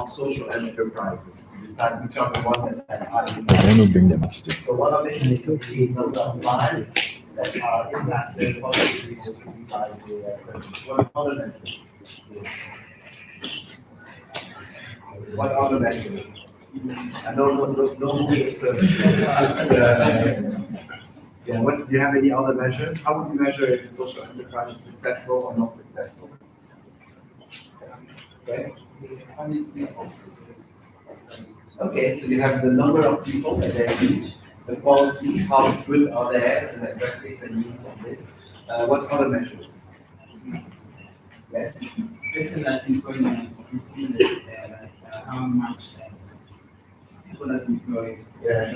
of social enterprises. To decide which are the ones that are I impacted. want to bring them next. So one of it is the number of lives that are impacted positively by the service. What other measures? What other measures? I know no good service. Yeah, what, do you have any other measure? How would you measure if the social enterprise is successful or not successful? Yes? Okay, so you have the number of people that they reach, the quality, how good are they in addressing the need of this. What other measures? Yes? Basically, I think when you see that how much people that's employed, Yeah.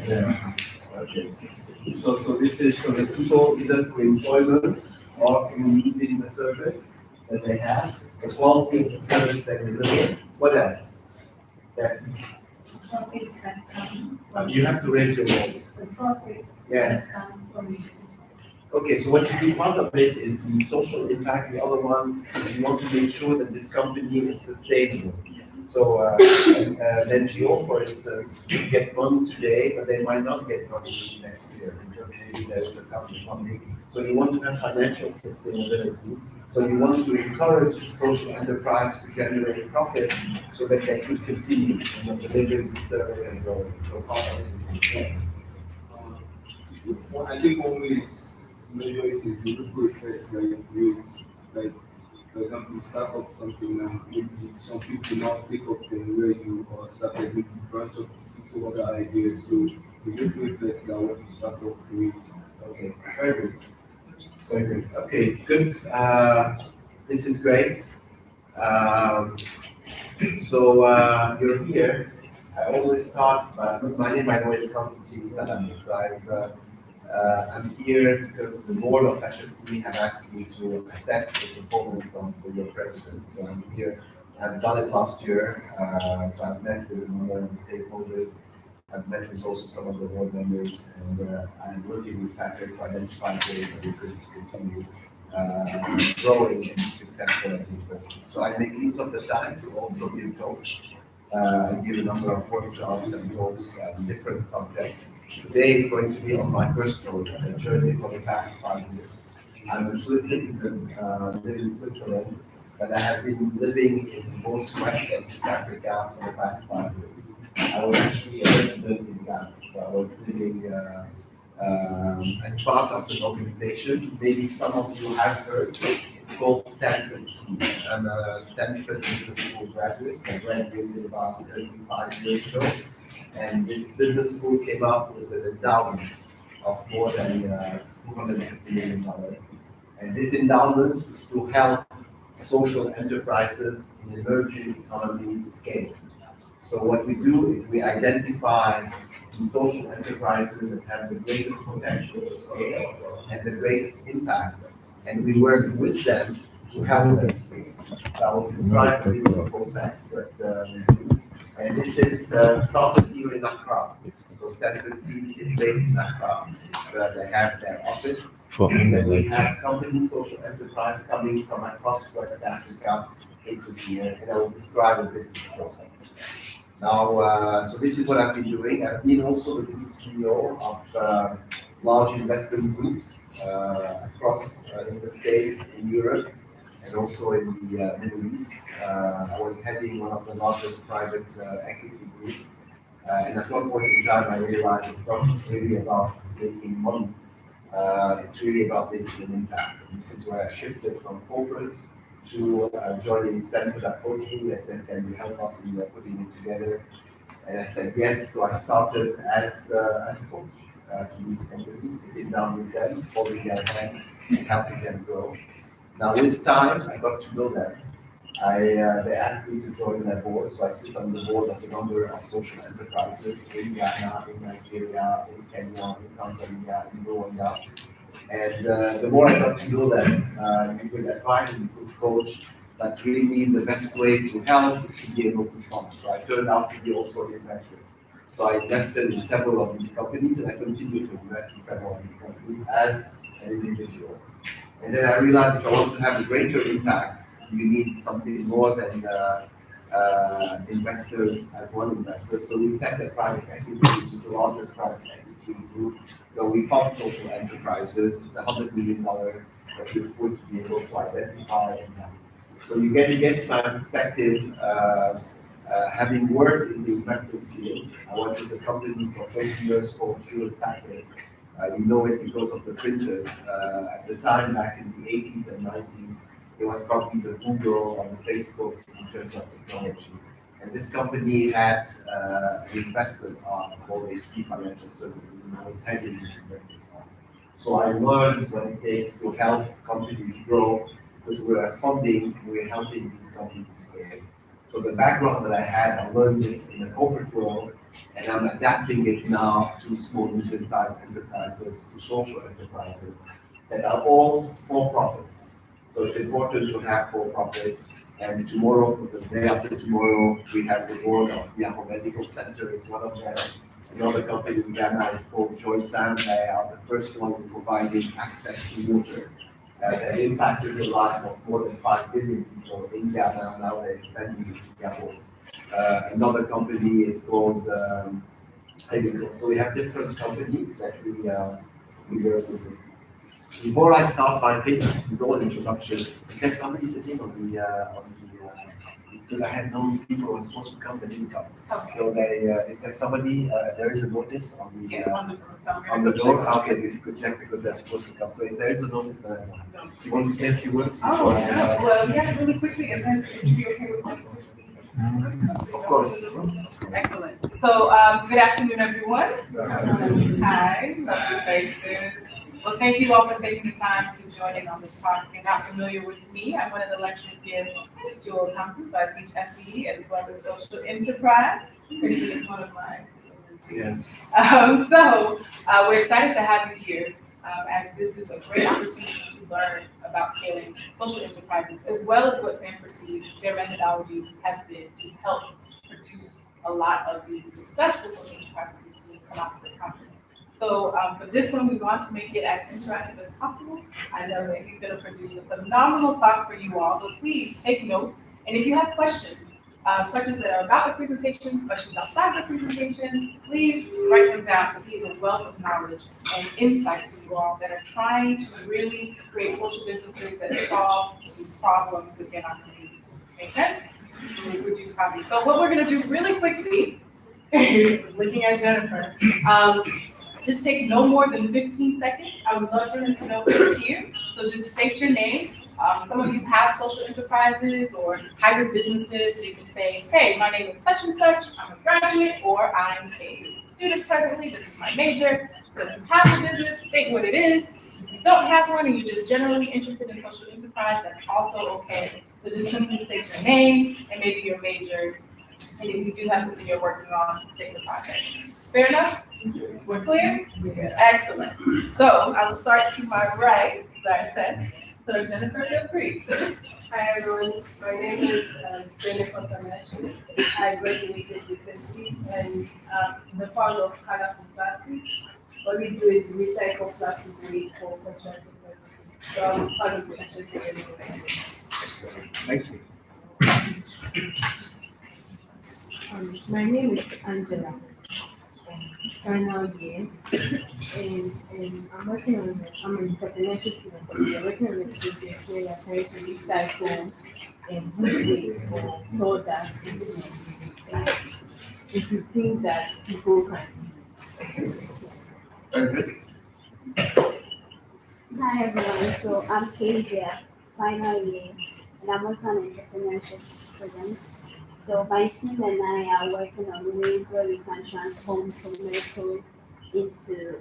yeah. Okay. So this is for the people either through employment or through using the service that they have, the quality of the service that they deliver. What else? Yes. Profits that come. You have to raise your voice. The profits Yes. that come from. Okay, so what you do, part of it is the social impact. The other one is you want to make sure that this company is sustainable. So an NGO, for instance, will get money today, but they might not get money next year because maybe there is a cut of funding. So you want to have financial sustainability. So you want to encourage social enterprise to generate profit so that they could continue delivering the service and growing. So part of it is yes. Well, I think one way is to measure it is the ripple effects that you create. Like, for example, you start up something and maybe some people now pick up from where you started, maybe branch up into other ideas. So the ripple effects that what you start up create. Okay, very good. Very good. Okay, good. This is great. You're here. I always start my name, by the way, is Constantine Salami. So I'm here because the board of HSC have asked me to assess the performance of your president. So I'm here. I've done it last year. So I've met with a number of the stakeholders. I've met with also some of the board members, and I'm working with Patrick to identify ways that we could continue growing and be successful as a university. So I make use of the time to also give talks. I give a number of workshops and talks on different subjects. Today is going to be on my personal journey for the past 5 years. I'm a Swiss citizen, live in Switzerland, but I have been living in both West and East Africa for the past 5 years. I was actually a resident in Ghana, so I was living as part of an organization. Maybe some of you have heard. It's called Stanford School. I'm a Stanford Business School graduate. I graduated about 35 years ago. And this business school came up with an endowment of more than $250 million. And this endowment is to help social enterprises in emerging economies scale. So what we do is we identify the social enterprises that have the greatest potential to scale and the greatest impact, and we work with them to help them scale. So I will describe a little process that we do. And this is started here in Accra. So Stanford Seed is based in Accra. They have their office. And then we have company social enterprise coming from across West Africa into here, and I will describe a bit this process. Now, so this is what I've been doing. I've been also the group CEO of large investment groups across in the States, in Europe, and also in the Middle East. I was heading one of the largest private equity groups. And at one point in time, I realized it's not really about making money. It's really about making an impact. And this is where I shifted from corporates to joining Stanford approaching. They said, can you help us in putting it together? And I said yes. So I started as a coach to these companies, sitting down with them, holding their hands, and helping them grow. Now with time, I got to know them. They asked me to join their board, so I sit on the board of a number of social enterprises in Ghana, in Nigeria, in Kenya, in Tanzania, in Rwanda. And the more I got to know them, you could advise, you could coach, but really the best way to help is to be able to fund. So I turned out to be also an investor. So I invested in several of these companies, and I continue to invest in several of these companies as an individual. And then I realized if I want to have a greater impact, you need something more than investors as one investor. So we set a private equity, which is the largest private equity group. We fund social enterprises. It's $100 million that we're going to be able to identify. So you get my perspective. Having worked in the investment field, I was with a company for 20 years called Hewlett Packard. You know it because of the printers. At the time, back in the 80s and 90s, it was probably the Google and the Facebook in terms of technology. And this company had an investment arm called HP Financial Services, and I was heading this investment arm. So I learned what it takes to help companies grow, because we are funding, we're helping these companies scale. So the background that I had, I learned it in the corporate world, and I'm adapting it now to small, medium-sized enterprises, to social enterprises that are all for-profits. So it's important to have for-profit. And tomorrow, the day after tomorrow, we have the board of Yahoo Medical Center. It's one of them. Another company in Ghana is called Joysan. They are the first one in providing access to water. That impacted the life of more than 5 billion people in Ghana. Now they're expanding to Gabon. Another company is called Evico. So we have different companies that we work with. Before I start my pitch, this is all introduction. Is there somebody sitting on the because I had known people who were supposed to come, they didn't come. So is there somebody, there is a notice on the door? Okay, if you could check because they're supposed to come. So if there is a notice, then you want to say a few words? Oh, no. Well, yeah, really quickly, and then would you be okay with that? Of course. Excellent. So, good afternoon, everyone. Hi, lovely faces. Well, thank you all for taking the time to join in on this talk. If you're not familiar with me, I'm one of the lecturers here. It's Jewel Thompson, so I teach FCE as well as social enterprise. It's one of mine. Yes. We're excited to have you here, as this is a great opportunity to learn about scaling social enterprises, as well as what Stanford sees their methodology has been to help produce a lot of the successful social enterprises we've seen come out of the continent. So for this one, we want to make it as interactive as possible. I know that he's going to produce a phenomenal talk for you all, but please take notes. And if you have questions, questions that are about the presentation, questions outside the presentation, please write them down, because he is a wealth of knowledge and insight to you all that are trying to really create social businesses that solve these problems within our communities. Make sense? Reduce poverty. So what we're going to do really quickly, looking at Jennifer, just take no more than 15 seconds. I would love for him to know who's here. So just state your name. Some of you have social enterprises or hybrid businesses. So you can say, hey, my name is such and such. I'm a graduate, or I'm a student presently. This is my major. So if you have a business, state what it is. If you don't have one and you're just generally interested in social enterprise, that's also okay. So just simply state your name and maybe your major. And if you do have something you're working on, state the project. Fair enough? We're clear? Good. Excellent. So I'll start to my right. So Jennifer, feel free. Hi everyone, my name is Jennifer Kanashi. I graduated recently and the founder of Colorful Plastics. What we do is recycle plastic waste for construction purposes. So I'm part of the Thank you. My name is Angela. Final year, and I'm working on I'm an entrepreneurship student. We're working on a project where we're trying to recycle wood waste or sawdust into things that people can use. Very good. Hi everyone, so I'm Kezia, final year, and I'm also an entrepreneurship student. So my team and I are working on ways where we can transform tomatoes into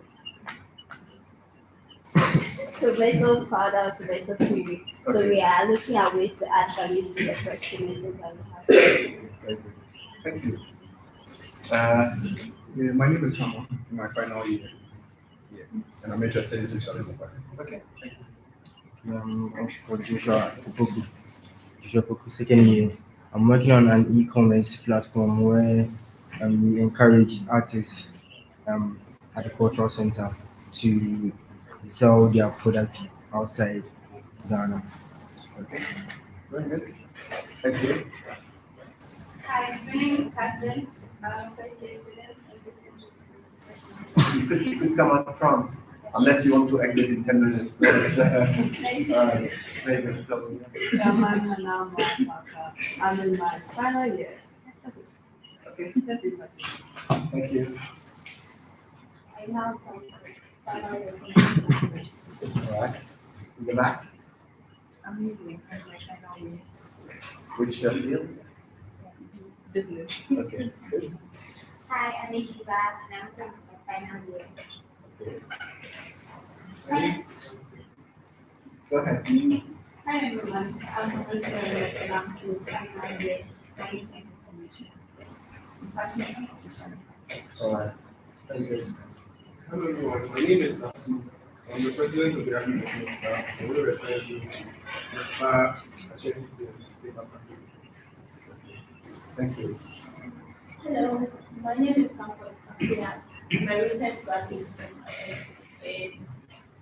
tomato powder, tomato puree. So we are looking at ways to add value to the fresh tomatoes that we have. Very good. Thank you. Yeah, my name is Hama, in my final year. Yeah, and I'm interested in social enterprise. Okay, thank you. I'm called Joshua Poku, second year. I'm working on an e-commerce platform where we encourage artists at the cultural center to sell their products outside Ghana. Okay. Very good. Thank you. Hi, my name is Catherine. I'm a first year student in this You could come up front, unless you want to exit in 10 minutes. Very good. So, I'm in my final year. okay, Just be patient. thank you. I now come final year. All right. In the back, I'm usually in my final year. which field? Business. Okay, good. Hi, I'm Eva, and I'm also in my final year. Go ahead. Hi everyone, I'm Professor and I'm still final year planning and information system. I'm passionate about social. All right. Very good. Hello everyone, my name is Sasu. I'm the president of the Agricultural Staff. I will refer to Mr. Asheni Paper Package. Thank you. Hello, my name is Campbell Kapia. My recent graduate is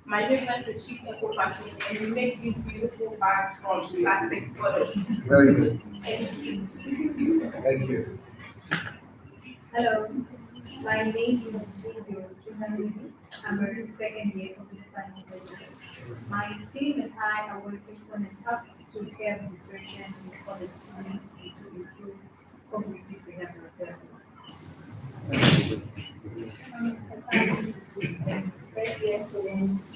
My business is Chic Eco Fashion, and we make these beautiful bags from plastic bottles. Very good. Thank you. Thank you. Hello, my name is Video Journalism. I'm a second year of the science. My team and I are working on an app to help depression in college students to improve cognitive behavioral therapy. First year students,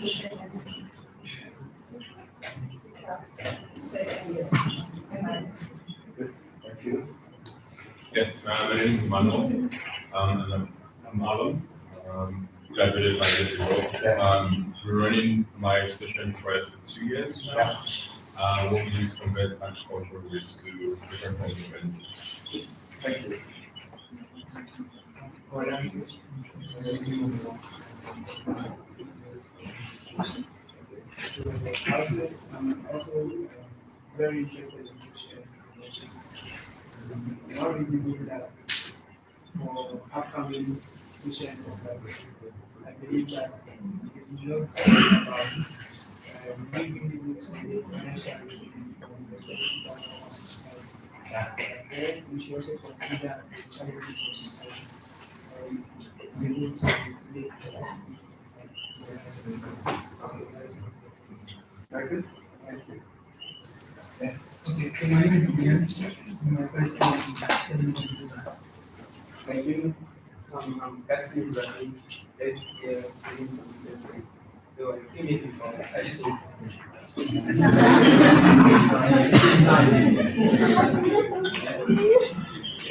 Good. Thank you. Yeah, my name is Manuel, and I'm Alan, graduated 5 years ago. We're running my session twice for 2 years now. What we use convert agricultural waste to different kinds of events. Thank you. I'm also very interested in social enterprises. One reason being that for upcoming social enterprises, I believe that it's not about being able to make financial risk from the services that our society. Then we should also consider the challenges of society. Be able to make capacity. Very good. Thank you. Yes. Okay, so my name is Ian. My first name is Thank you. I'm casting running this year. So I came in because I just want to see.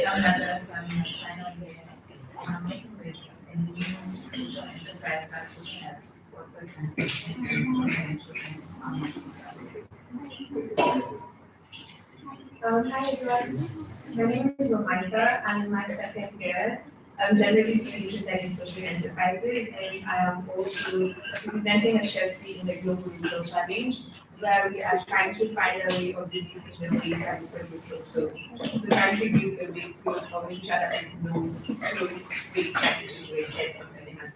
I'm final year. I'm making with a new social enterprise that's looking at process Hi everyone, my name is Romaika. I'm in my second year. I'm generally interested in social enterprises, and I am also representing a chassis in the Global Digital Challenge, where we are trying to find a way of reducing the waste and service. So trying to reduce the waste flow from each other is no waste that is generated from selling and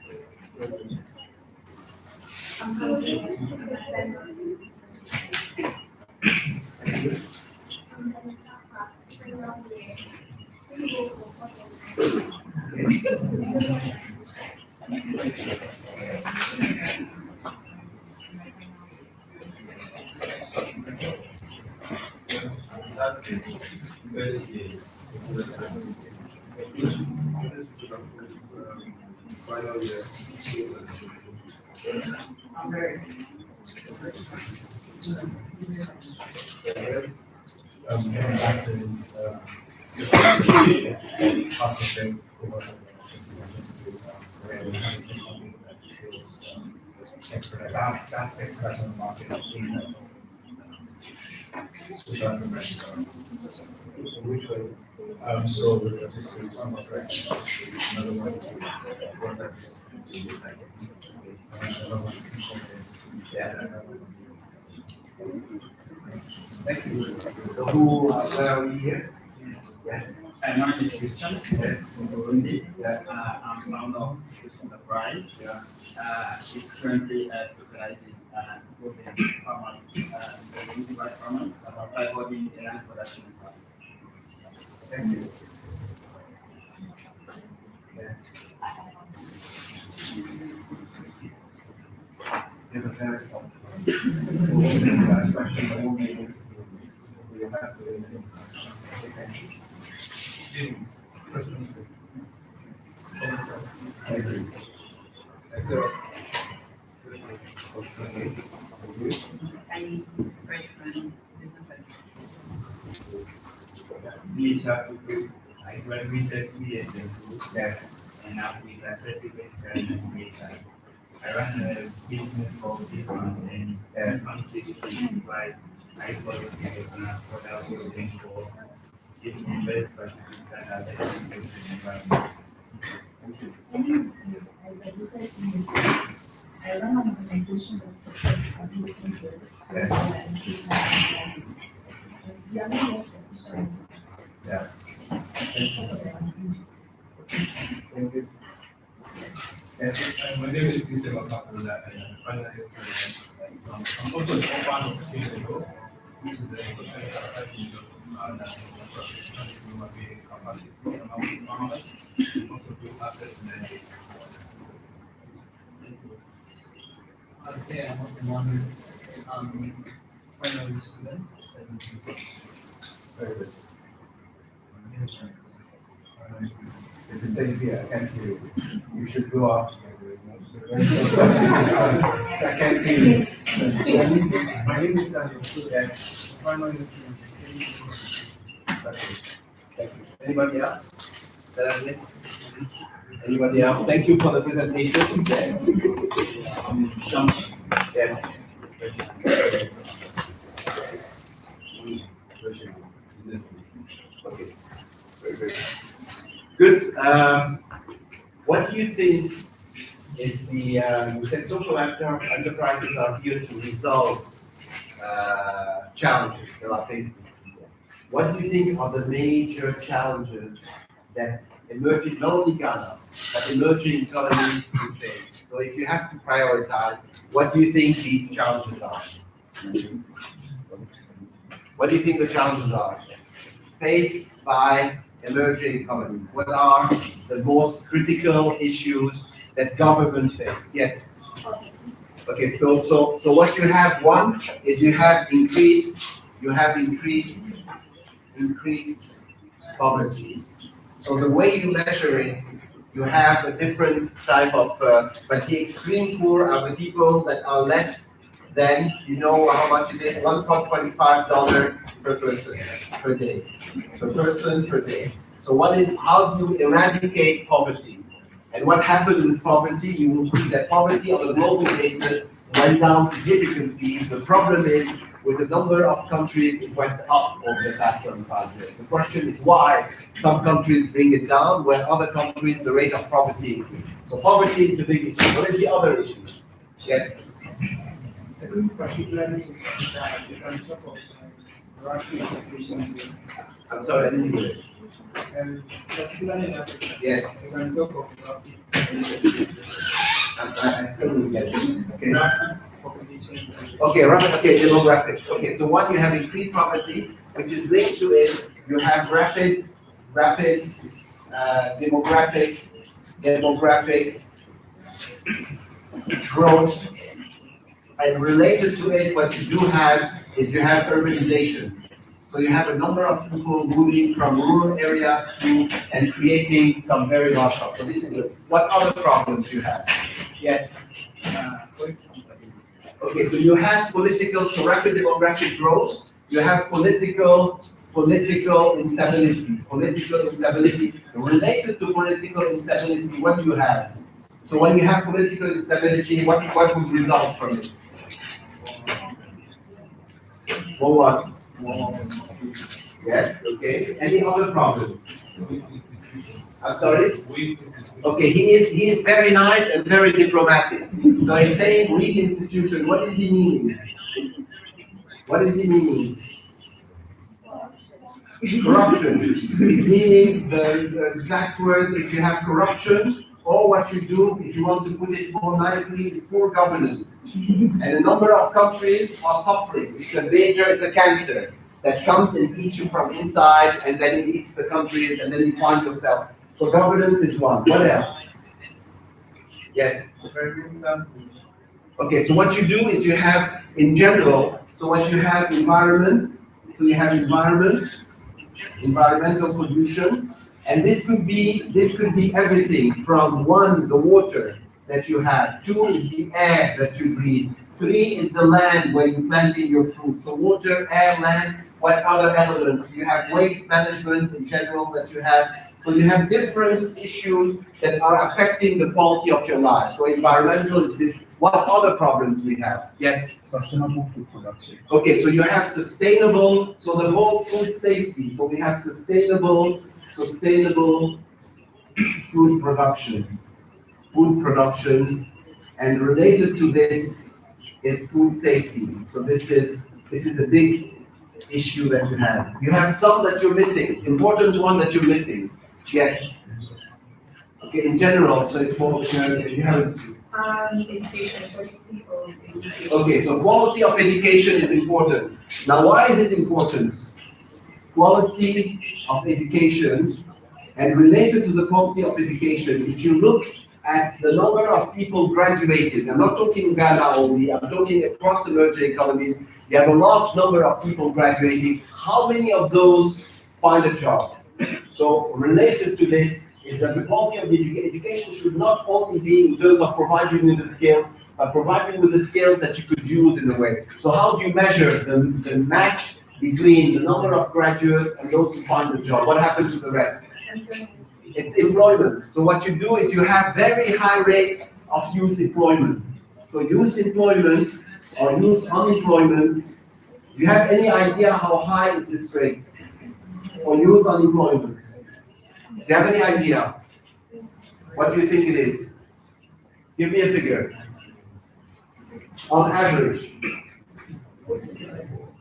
So this is one of another one. Thank you. So who, where are we here? Yes. My name is Christian. Yes. From Burundi. Yeah. I'm founder of this enterprise. Yeah. It's currently specializing in farmers, rice farmers, about by body and production parts. Thank you. You have a very soft question, but won't be able to do this. So you have to- Thank you. So, I recommend We have to do, I graduated 2 years ago. yes. And now we are specific and I run a business called Different and Yes. from 60 by I qualified for that building for different best practices that are the I run an organization that supports adults girls to education. We are not yet officially. Yeah. Thank you. Yes. My name is Cynthia Makapula, and I'm a final year student. I'm also the founder of Kingdom, which is the social enterprise and human being capacity among farmers, and also do access to Okay, I'm also one final year student. Very good. It's the same here, I can't hear you. You should go up. I can't see you. My name is Daniel. Yes. Final year student. Okay. Thank you. Anybody else that I missed? Anybody else? Thank you for the presentation. Yes. Yes. Okay. Very good. Good. What do you think is the, you said social enterprises are here to resolve challenges that are faced. What do you think are the major challenges that emerging, not only Ghana, but emerging economies will face? So if you have to prioritize, what do you think these challenges are? What do you think the challenges are faced by emerging economies? What are the most critical issues that government face? Yes. Okay, so what you have, one is you have increased poverty. So the way you measure it, you have a different type of, but the extreme poor are the people that are less than, you know how much it is, $1.25 per person per day. Per person per day. So what is, how do you eradicate poverty? And what happened with poverty? You will see that poverty on a global basis went down significantly. The problem is, with a number of countries, it went up over the past 25 years. The question is why some countries bring it down, where other countries, the rate of poverty increases. So poverty is the big issue. What is the other issue? Yes? I think particularly in Africa, you can talk of rapid population growth. I'm sorry, I didn't hear it. Particularly in Africa, Yes. you can talk of rapid population growth. I still didn't get it. Okay. Rapid population growth. Okay, okay, demographics. Okay, so one, you have increased poverty, which is linked to it. You have rapid demographic growth, and related to it, what you do have is you have urbanization. So you have a number of people moving from rural areas to and creating some very large problems. So this is good. What other problems you have? Yes. Okay, so you have so rapid demographic growth, you have political instability. Related to political instability, what do you have? So when you have political instability, what would result from it? Or what? Yes, okay. Any other problems? I'm sorry? Okay, he is very nice and very diplomatic. So he's saying weak institution. What is he meaning? What is he meaning? Corruption. He's meaning the exact word, if you have corruption, or what you do, if you want to put it more nicely, is poor governance. And a number of countries are suffering. It's a cancer that comes and eats you from inside, and then it eats the countries, and then you find yourself. So governance is one. What else? Yes. Okay, so what you do is you have, in general, so what you have environments, so you have environmental pollution, and this could be everything from 1, the water that you have, 2 is the air that you breathe, 3 is the land where you plant in your food. So water, air, land, what other elements? You have waste management in general that you have. So you have different issues that are affecting the quality of your life. So environmental is this. What other problems we have? Yes? Sustainable food production. Okay, so you have sustainable, so the whole food safety. So we have sustainable food production. And related to this is food safety. So this is a big issue that you have. You have some that you're missing, important one that you're missing. Yes. Okay, in general, so it's more, you have. Education, quality of education. Okay, so quality of education is important. Now, why is it important? Quality of education, and related to the quality of education, if you look at the number of people graduated, I'm not talking Ghana only, I'm talking across emerging economies, you have a large number of people graduating. How many of those find a job? So related to this is that the quality of the education should not only be in terms of providing you with the skills, but providing with the skills that you could use in a way. So how do you measure the match between the number of graduates and those who find the job? What happens to the rest? It's employment. So what you do is you have very high rates of youth employment. So youth employment or youth unemployment, do you have any idea how high is this rate for youth unemployment? Do you have any idea? What do you think it is? Give me a figure. On average.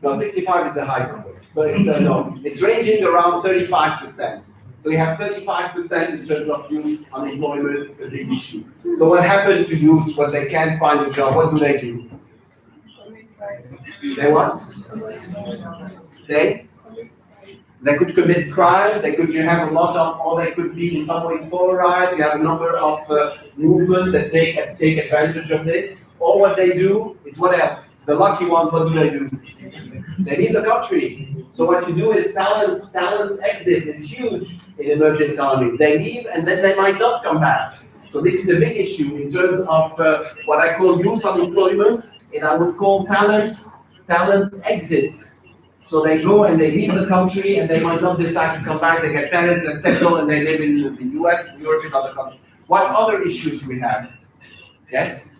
No, 65 is the high number. So it's no, it's ranging around 35%. So you have 35% in terms of youth unemployment. It's a big issue. So what happened to youth when they can't find a job? What do? They what? They could commit crime, you have a lot of, or they could be in some ways polarized, you have a number of movements that take advantage of this. Or what they do is what else? The lucky ones, what do? They leave the country. So what you do is talent exit is huge in emerging economies. They leave and then they might not come back. So this is a big issue in terms of what I call youth unemployment, and I would call talent exit. So they go and they leave the country and they might not decide to come back, they get married and settle and they live in the US, Europe, and other countries. What other issues we have? Yes?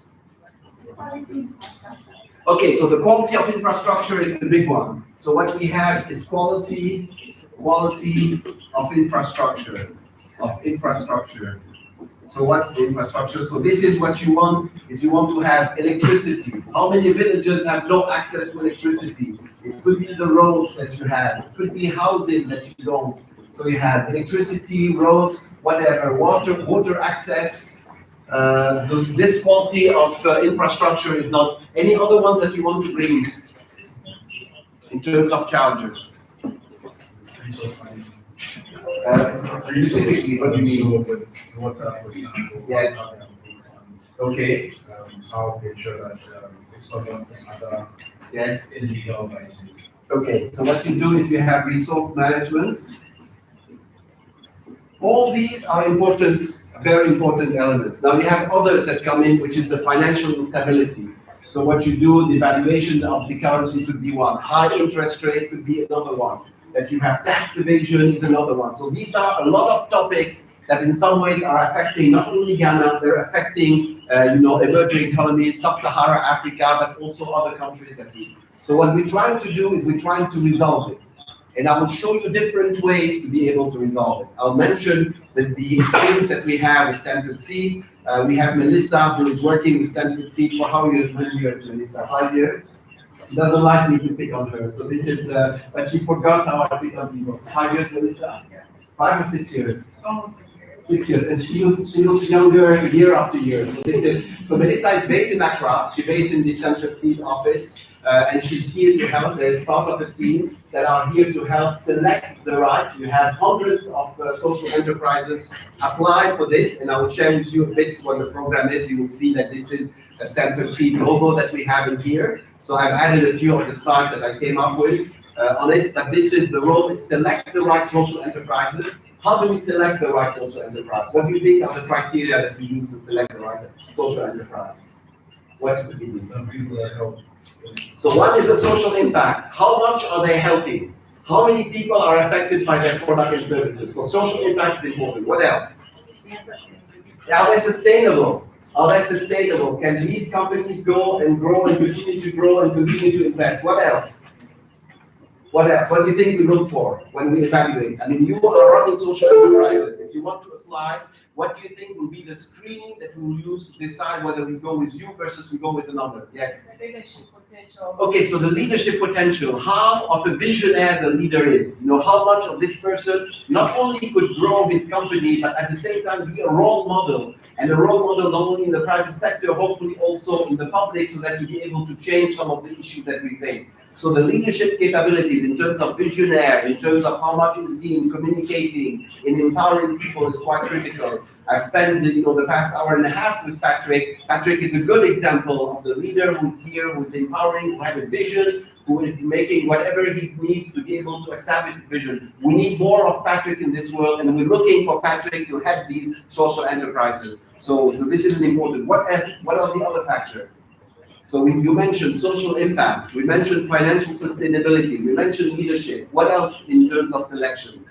Okay, so the quality of infrastructure is the big one. So what we have is quality of infrastructure. So what infrastructure? So this is what you want, is you want to have electricity. How many villages have no access to electricity? It could be the roads that you have. It could be housing that you don't. So you have electricity, roads, whatever, water access. This quality of infrastructure is not any other ones that you want to bring in terms of challenges. Specifically, what do you mean? Water, for example. Yes. Okay. How we ensure that it's not lost in other illegal vices. Okay, so what you do is you have resource management. All these are important, very important elements. Now we have others that come in, which is the financial instability. So what you do, the valuation of the currency could be one. High interest rate could be another one. That you have tax evasion is another one. So these are a lot of topics that in some ways are affecting not only Ghana, they're affecting emerging economies, sub-Saharan Africa, but also other countries that we. So what we're trying to do is we're trying to resolve it. And I will show you different ways to be able to resolve it. I'll mention the experience that we have with Stanford Seed. We have Melissa, who is working with Stanford Seed for how many years, Melissa? 5 years? She doesn't like me to pick on her. So this is, but she forgot how I pick on people. 5 years, Melissa? 5 or 6 years? Almost 6 years. 6 years, and she looks younger year after year. So Melissa is based in Accra. She's based in the Stanford Seed office. and she's here to help. There is part of the team that are here to help select the right. You have hundreds of social enterprises apply for this, and I will share with you a bit what the program is. You will see that this is a Stanford Seed logo that we have in here. So I've added a few of the slides that I came up with on it, but this is the role, it's select the right social enterprises. How do we select the right social enterprise? What do you think are the criteria that we use to select the right social enterprise? What would be? So what is the social impact? How much are they helping? How many people are affected by their product and services? So social impact is important. What else? Are they sustainable? Are they sustainable? Can these companies go and grow and continue to grow and continue to invest? What else? What else? What do you think we look for when we evaluate? I mean, you are running social enterprises. If you want to apply, what do you think will be the screening that we will use to decide whether we go with you versus we go with another? Yes? The leadership potential. Okay, so the leadership potential, how of a visionary the leader is. You know, how much of this person not only could grow his company, but at the same time be a role model. And a role model not only in the private sector, hopefully also in the public, so that you be able to change some of the issues that we face. So the leadership capabilities in terms of visionary, in terms of how much is he in communicating, in empowering people is quite critical. I've spent the past hour and a half with Patrick. Patrick is a good example of the leader who's here, who's empowering, who has a vision, who is making whatever he needs to be able to establish the vision. We need more of Patrick in this world, and we're looking for Patrick to head these social enterprises. So this is important. What else? What are the other factors? So you mentioned social impact, we mentioned financial sustainability, we mentioned leadership. What else in terms of selection?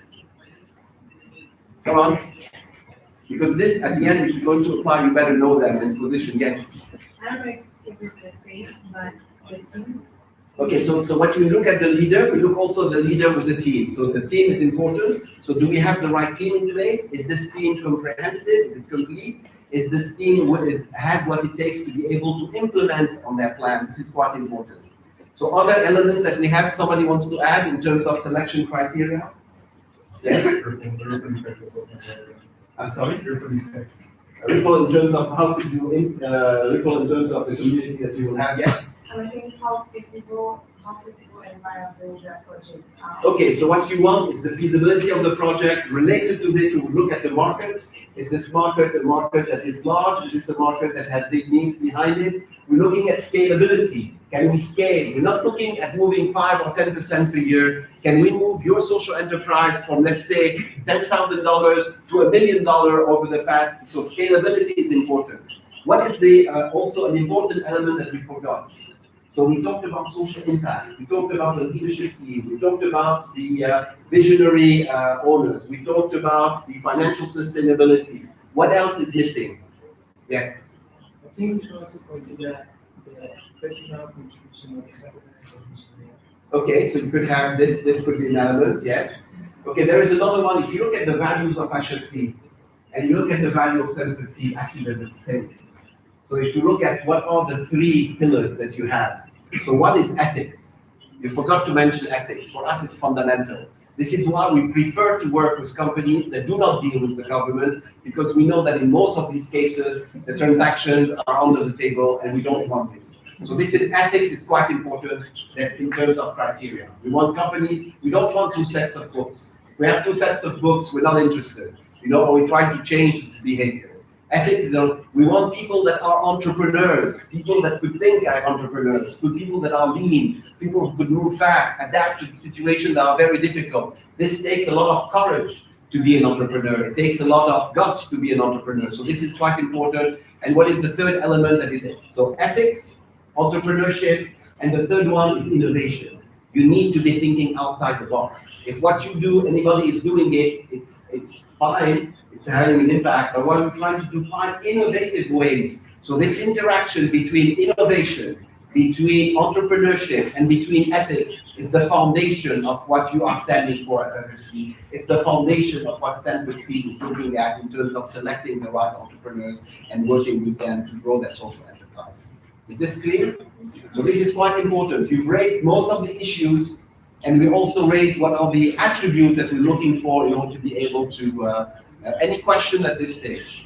Come on. Because this, at the end, if you're going to apply, you better know them and position. Yes? I don't know if it's the same, but the team. Okay, so when we look at the leader, we look also the leader with a team. So the team is important. So do we have the right team in place? Is this team comprehensive? Is it complete? Is this team has what it takes to be able to implement on their plan? This is quite important. So other elements that we have, somebody wants to add in terms of selection criteria? Yes? I'm sorry? Ripple in terms of how could you, ripple in terms of the community that you will have, yes? I think how feasible and viable the projects are. Okay, so what you want is the feasibility of the project. Related to this, we will look at the market. Is this market a market that is large? Is this a market that has big needs behind it? We're looking at scalability. Can we scale? We're not looking at moving 5 or 10% per year. Can we move your social enterprise from, let's say, $10,000 to $1 million over the past? So scalability is important. What is the also an important element that we forgot? So we talked about social impact, we talked about the leadership team, we talked about the visionary owners, we talked about the financial sustainability. What else is missing? Yes? I think we should also consider the personal contribution of the sacrifice. Okay, so you could have this could be an element, yes? Okay, there is another one. If you look at the values of HSC, and you look at the value of Stanford Seed, actually they're the same. So if you look at what are the 3 pillars that you have, so what is ethics? You forgot to mention ethics. For us, it's fundamental. This is why we prefer to work with companies that do not deal with the government, because we know that in most of these cases, the transactions are under the table and we don't want this. So this is ethics is quite important in terms of criteria. We want companies, we don't want 2 sets of books. If we have 2 sets of books, we're not interested. Or we try to change this behavior. Ethics is, we want people that are entrepreneurs, people that could think like entrepreneurs, people that are lean, people who could move fast, adapt to situations that are very difficult. This takes a lot of courage to be an entrepreneur. It takes a lot of guts to be an entrepreneur. So this is quite important. And what is the third element that is it? So ethics, entrepreneurship, and the third one is innovation. You need to be thinking outside the box. If what you do, anybody is doing it, it's fine, it's having an impact, but what we're trying to do, find innovative ways. So this interaction between innovation, between entrepreneurship, and between ethics is the foundation of what you are standing for at FSC. It's the foundation of what Stanford Seed is looking at in terms of selecting the right entrepreneurs and working with them to grow their social enterprise. Is this clear? So this is quite important. You've raised most of the issues, and we also raised what are the attributes that we're looking for in order to be able to, any question at this stage?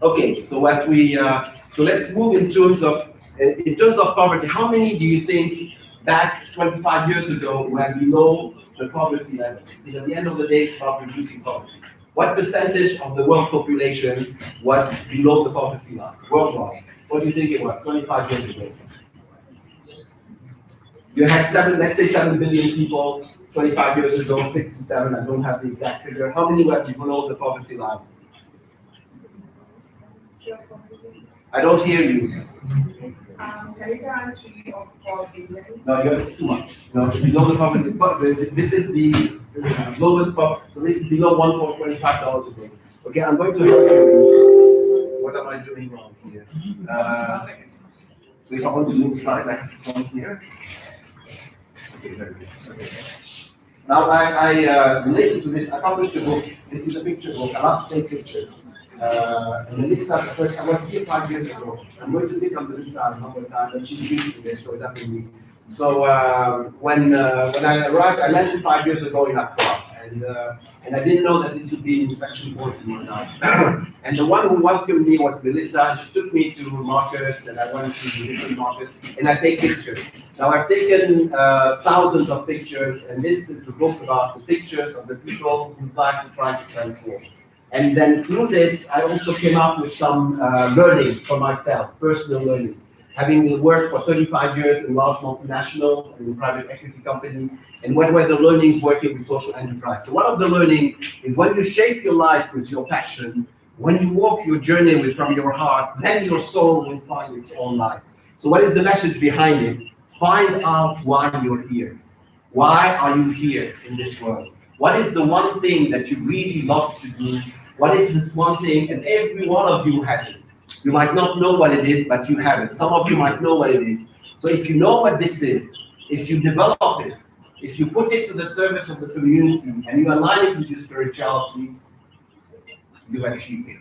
Okay, so so let's move in terms of In terms of poverty, how many do you think back 25 years ago were below the poverty level? At the end of the day, it's about reducing poverty. What percentage of the world population was below the poverty line worldwide? What do you think it was 25 years ago? You had let's say 7 billion people 25 years ago, 6 to 7, I don't have the exact figure. How many were below the poverty line? I don't hear you. $4 billion. No, it's too much. No, below the poverty. This is the lowest poverty. So this is below $1.25 a day. Okay, I'm going to help you. What am I doing wrong here? So if I want to move slides, I have to come here. Okay, very good. Okay. Now related to this, I published a book. This is a picture book. I love to take pictures. And Melissa, first, I was here 5 years ago. I'm going to pick up Melissa another time, and she's used to this, so it doesn't need. So when I arrived, I landed 5 years ago in Accra, and I didn't know that this would be an infection board now. And the one who welcomed me was Melissa. She took me to markets, and I went to different markets, and I take pictures. Now I've taken thousands of pictures, and this is a book about the pictures of the people whose life we're trying to transform. And then through this, I also came up with some learnings for myself, personal learnings. Having worked for 35 years in large multinational and in private equity companies, and what were the learnings working with social enterprise? So one of the learning is when you shape your life with your passion, when you walk your journey from your heart, then your soul will find its own light. So what is the message behind it? Find out why you're here. Why are you here in this world? What is the one thing that you really love to do? What is this one thing? And every one of you has it. You might not know what it is, but you have it. Some of you might know what it is. So if you know what this is, if you develop it, if you put it to the service of the community, and you align it with your spirituality, you've achieved it.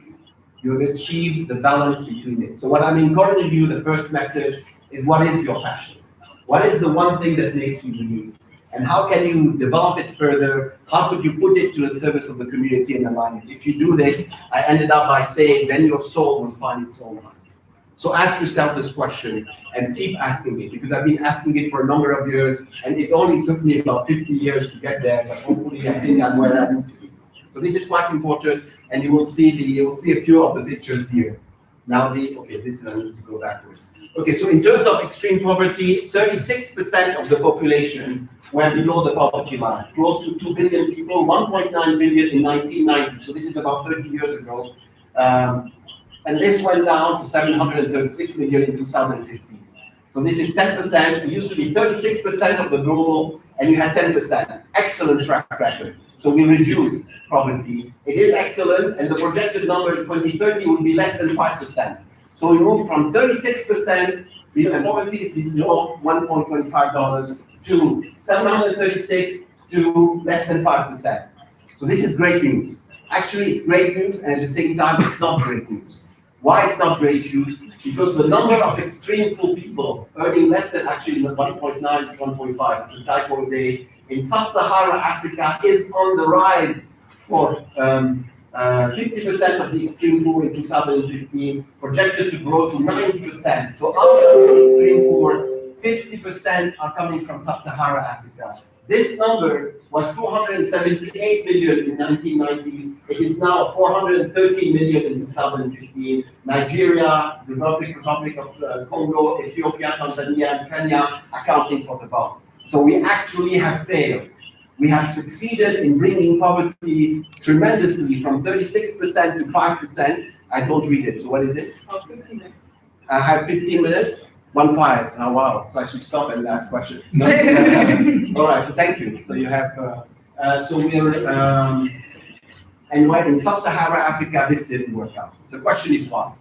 You've achieved the balance between it. So what I'm encouraging you, the first message, is what is your passion? What is the one thing that makes you unique? And how can you develop it further? How could you put it to the service of the community and align it? If you do this, I ended up by saying, then your soul will find its own light. So ask yourself this question and keep asking it, because I've been asking it for a number of years, and it only took me about 50 years to get there, but hopefully I think I'm where I need to be. So this is quite important, and you will see a few of the pictures here. Now I need to go backwards. Okay, so in terms of extreme poverty, 36% of the population were below the poverty line, close to 2 billion people, 1.9 billion in 1990. So this is about 30 years ago. And this went down to 736 million in 2015. So this is 10%. It used to be 36% of the global, and you had 10%. Excellent track record. So we reduced poverty. It is excellent, and the projected number in 2030 will be less than 5%. So we moved from 36%, and poverty is below $1.25, to 736 to less than 5%. So this is great news. Actually, it's great news, and at the same time, it's not great news. Why it's not great news? Because the number of extreme poor people earning less than actually 1.9 to 1.5, the typo day, in sub-Saharan Africa is on the rise for 50% of the extreme poor in 2015, projected to grow to 90%. So out of the extreme poor, 50% are coming from sub-Saharan Africa. This number was 278 million in 1990. It is now 413 million in 2015. Nigeria, the Republic of Congo, Ethiopia, Tanzania, and Kenya accounting for the bulk. So we actually have failed. We have succeeded in bringing poverty tremendously from 36% to 5%. I don't read it, so what is it? 15 minutes. I have 15 minutes? 1.5. Oh, wow. So I should stop and ask questions. No. All right, so thank you. So you have, so we're, anyway, in sub-Saharan Africa, this didn't work out. The question is why?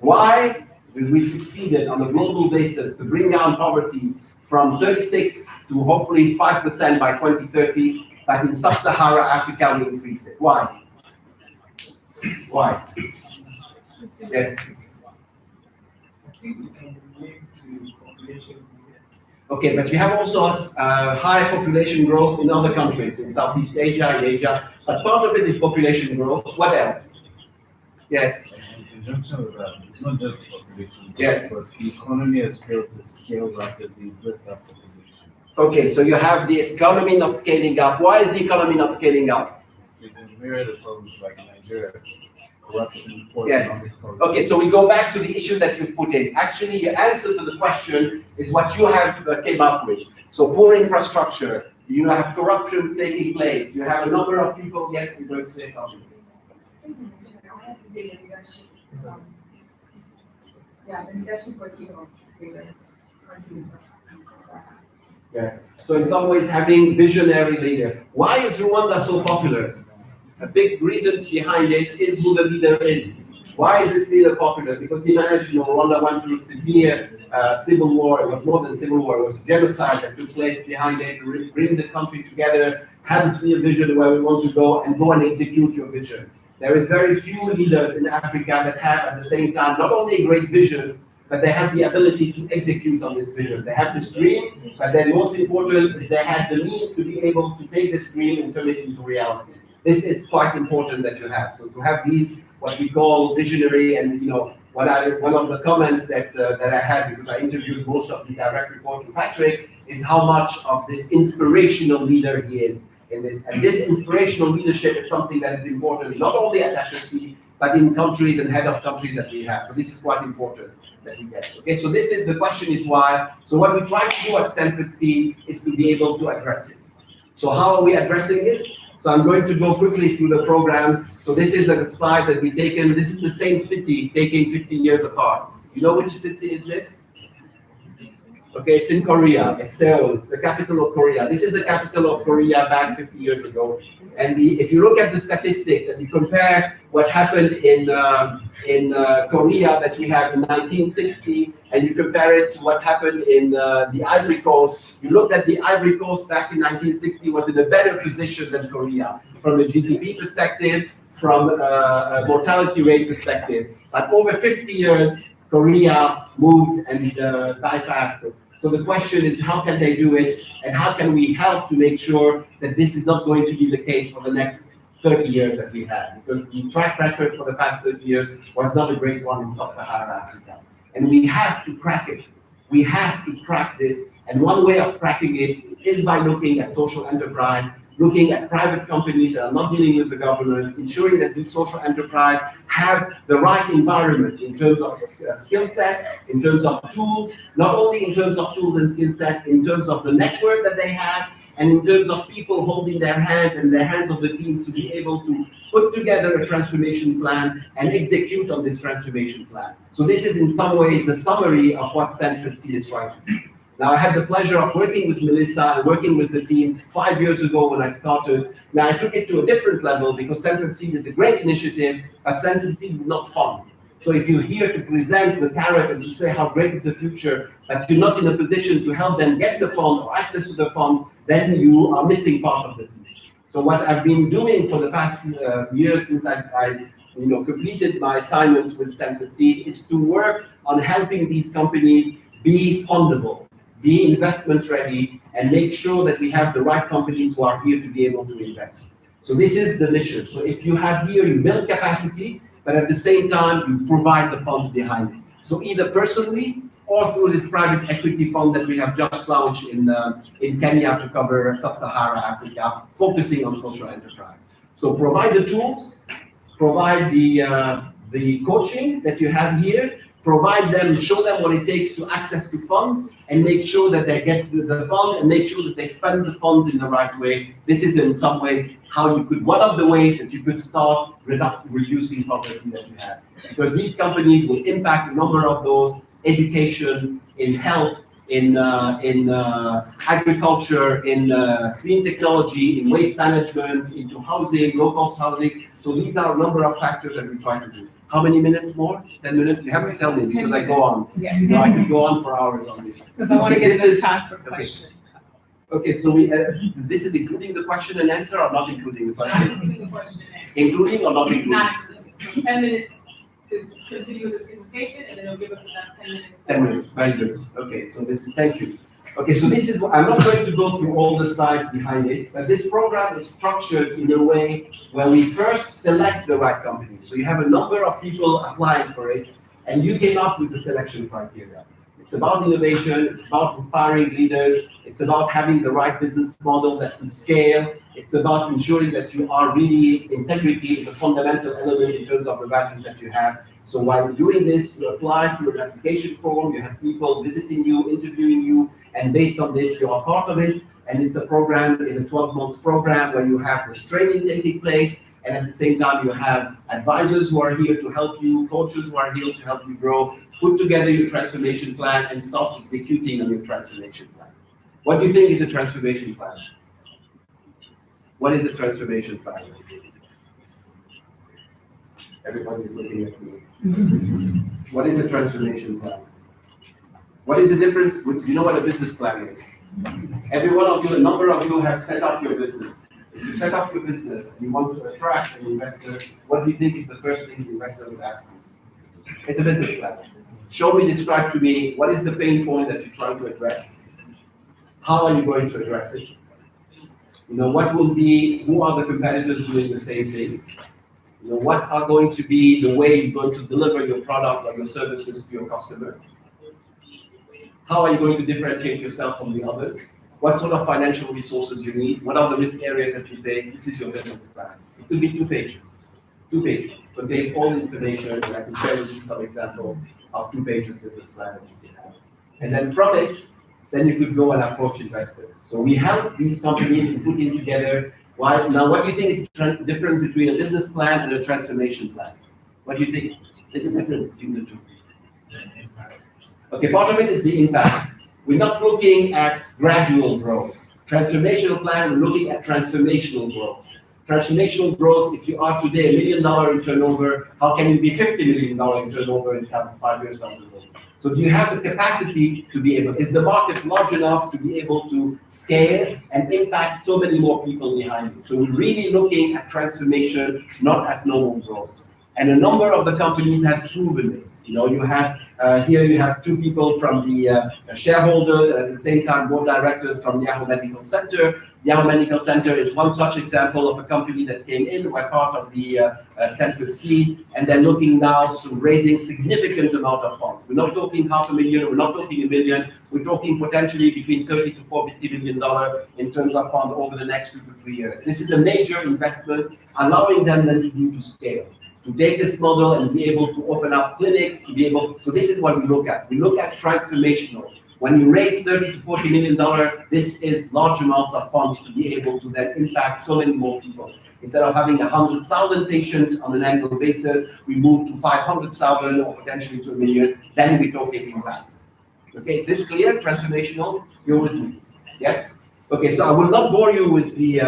Why did we succeeded on a global basis to bring down poverty from 36 to hopefully 5% by 2030, but in sub-Saharan Africa, we increased it? Why? Why? Yes. I think we can relate to population growth. Okay, but you have also high population growth in other countries, in Southeast Asia, in Asia, but part of it is population growth. What else? Yes. conjunction with that, it's not just the population. Yes. But the economy has failed to scale rapidly with that population. Okay, so you have the economy not scaling up. Why is the economy not scaling up? There's a myriad of problems like Nigeria, corruption, poor Yes. economic policy. Okay, so we go back to the issue that you've put in. Actually, your answer to the question is what you have came up with. So poor infrastructure, you have corruption taking place, you have a number of people, yes, you're going to say something. I have to say the leadership. Yeah, the leadership for various countries. Yes. So in some ways, having visionary leader. Why is Rwanda so popular? A big reason behind it is who the leader is. Why is this leader popular? Because he managed, Rwanda went through severe civil war. It was more than civil war. It was genocide that took place behind it. Bring the country together, have a clear vision where we want to go, and go and execute your vision. There is very few leaders in Africa that have at the same time not only a great vision, but they have the ability to execute on this vision. They have this dream, but then most important is they have the means to be able to take this dream and turn it into reality. This is quite important that you have. So to have these, what we call visionary, and one of the comments that I had, because I interviewed most of the direct report to Patrick, is how much of this inspirational leader he is in this. And this inspirational leadership is something that is important, not only at HSC, but in countries and head of countries that we have. So this is quite important that we get. Okay, so this is the question is why. So what we try to do at Stanford Seed is to be able to address it. So how are we addressing it? So I'm going to go quickly through the program. So this is a slide that we've taken. This is the same city taken 15 years apart. You know which city is this? Okay, it's in Korea. It's Seoul. It's the capital of Korea. This is the capital of Korea back 50 years ago. And if you look at the statistics and you compare what happened in Korea that we have in 1960, and you compare it to what happened in the Ivory Coast, you look at the Ivory Coast back in 1960 was in a better position than Korea from a GDP perspective, from a mortality rate perspective. But over 50 years, Korea moved and bypassed it. So the question is, how can they do it, and how can we help to make sure that this is not going to be the case for the next 30 years that we have? Because the track record for the past 30 years was not a great one in Sub-Saharan Africa. And we have to crack it. We have to crack this. And one way of cracking it is by looking at social enterprise, looking at private companies that are not dealing with the government, ensuring that these social enterprise have the right environment in terms of skill set, in terms of tools, not only in terms of tools and skill set, in terms of the network that they have, and in terms of people holding their hands and the hands of the team to be able to put together a transformation plan and execute on this transformation plan. So this is in some ways the summary of what Stanford Seed is trying to do. Now, I had the pleasure of working with Melissa and working with the team 5 years ago when I started. Now, I took it to a different level because Stanford Seed is a great initiative, but Stanford Seed is not fun. So if you're here to present the carrot and to say how great is the future, but you're not in a position to help them get the fund or access to the fund, then you are missing part of the piece. So what I've been doing for the past years since I completed my assignments with Stanford Seed is to work on helping these companies be fundable, be investment ready, and make sure that we have the right companies who are here to be able to invest. So this is the mission. So if you have here, you build capacity, but at the same time, you provide the funds behind it. So either personally or through this private equity fund that we have just launched in Kenya to cover Sub-Saharan Africa, focusing on social enterprise. So provide the tools, provide the coaching that you have here, provide them, show them what it takes to access to funds, and make sure that they get the fund and make sure that they spend the funds in the right way. This is in some ways how you could, one of the ways that you could start reducing poverty that you have. Because these companies will impact a number of those: education, in health, in agriculture, in clean technology, in waste management, into housing, low-cost housing. So these are a number of factors that we try to do. How many minutes more? 10 minutes? You have to tell me because I go on. Yes. I could go on for hours on this. Because I want to get some time for okay. questions. Okay, so this is including the question and answer or not including the question? Not including the question and answer. Including or not including? Not including. So 10 minutes to continue with the presentation, and then it'll give us about 10 minutes. 10 minutes, very good. Okay, so this is, thank you. Okay, so this is, I'm not going to go through all the slides behind it, but this program is structured in a way where we first select the right company. So you have a number of people applying for it, and you came up with the selection criteria. It's about innovation, it's about inspiring leaders, it's about having the right business model that can scale, it's about ensuring that you are really, integrity is a fundamental element in terms of the values that you have. So while doing this, you apply through an application form, you have people visiting you, interviewing you, and based on this, you are part of it. And it's a program, it's a 12-month program where you have this training taking place, and at the same time, you have advisors who are here to help you, coaches who are here to help you grow, put together your transformation plan, and start executing on your transformation plan. What do you think is a transformation plan? What is a transformation plan? Everybody's looking at me. What is a transformation plan? What is the difference? Do you know what a business plan is? Every one of you, a number of you have set up your business. If you set up your business and you want to attract an investor, what do you think is the first thing the investor would ask you? It's a business plan. Show me, describe to me, what is the pain point that you're trying to address? How are you going to address it? You know, what will be, who are the competitors doing the same thing? You know, what are going to be the way you're going to deliver your product or your services to your customer? How are you going to differentiate yourself from the others? What sort of financial resources you need? What are the risk areas that you face? This is your business plan. It could be 2 pages. 2 pages. Contains all the information, and I can share with you some examples of 2 pages business plan that you can have. And then from it, then you could go and approach investors. So we help these companies in putting together. Now, what do you think is the difference between a business plan and a transformation plan? What do you think is the difference between the two? Okay, part of it is the impact. We're not looking at gradual growth. Transformational plan, we're looking at transformational growth. Transformational growth, if you are today $1 million in turnover, how can you be $50 million in turnover in 5 years down the road? So do you have the capacity to be able, is the market large enough to be able to scale and impact so many more people behind you? So we're really looking at transformation, not at normal growth. And a number of the companies have proven this. You know, you have, here you have 2 people from the shareholders and at the same time board directors from Yahoo Medical Center. Yahoo Medical Center is one such example of a company that came in, were part of the Stanford Seed, and then looking now to raising significant amount of funds. We're not talking $500,000, we're not talking $1 million, we're talking potentially between $30 to $40 million in terms of fund over the next 2 to 3 years. This is a major investment, allowing them then to scale, to take this model and be able to open up clinics, to be able, so this is what we look at. We look at transformational. When you raise $30 to $40 million, this is large amounts of funds to be able to then impact so many more people. Instead of having 100,000 patients on an annual basis, we move to 500,000 or potentially to 1 million, then we're talking impact. Okay, is this clear? Transformational? You're with me? Yes? Okay, so I will not bore you with the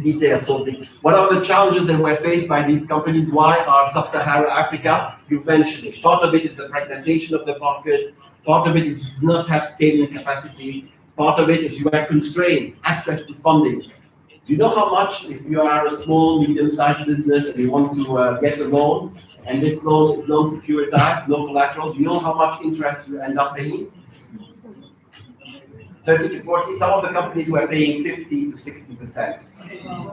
details. So what are the challenges that were faced by these companies? Why are Sub-Saharan Africa? You've mentioned it. Part of it is the fragmentation of the market. Part of it is you do not have scaling capacity. Part of it is you are constrained, access to funding. Do you know how much, if you are a small, medium-sized business and you want to get a loan, and this loan is non-securitized, no collateral, do you know how much interest you end up paying? 30 to 40, some of the companies were paying 50 to 60%.